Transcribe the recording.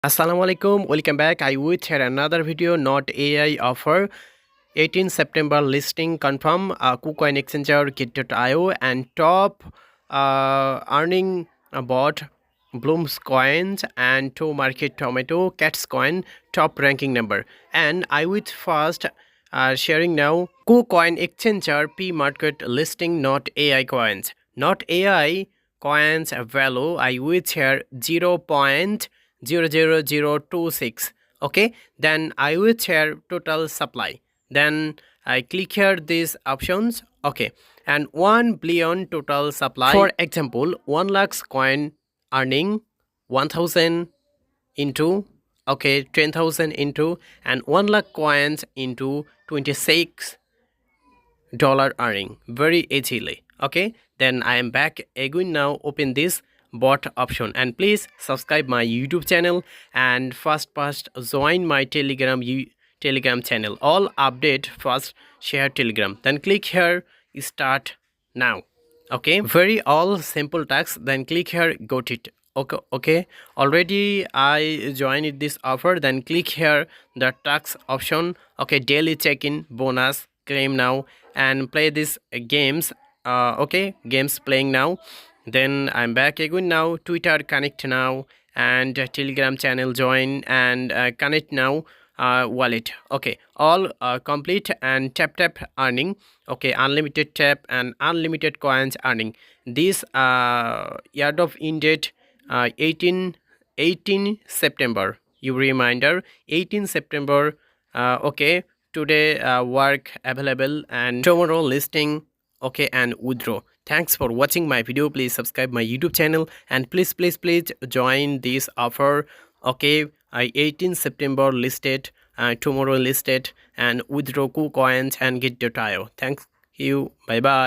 Assalamualaikum, welcome back. I will share another video. Not AI offer 18 September listing confirm. Kucoin Exchange Git.io and top earning bot BLUM's coins and to market tomato cats coin top ranking number. And I will first sharing now Kucoin Exchange P market listing not AI coins. Not AI coins value I will share 0.00026. Okay, then I will share total supply. Then I click here these options. Okay, and 1 billion total supply. For example, 1 lakhs coin earning 1000 into, okay, 10,000 into, and 1 lakh coins into $26 earning very easily. Okay, then I am back again. Now open this bot option and please subscribe my YouTube channel and first join my telegram channel. All update first share telegram, then click here start now. Okay, very all simple tasks, then click here got it. Okay, already I joined this offer, then click here the tax option. Okay, daily check-in bonus claim now and play these games. Okay, games playing now. Then I'm back again. Now Twitter connect now and telegram channel join and connect now wallet. Okay, all complete and tap earning. Okay, unlimited tap and unlimited coins earning. This airdrop in date 18 September. You reminder 18 September. Okay, today work available and tomorrow listing. Okay, and withdraw. Thanks for watching my video. Please subscribe my YouTube channel and please join this offer. Okay, 18 September listed, tomorrow listed, and withdraw coins and get.io. Thank you. Bye bye.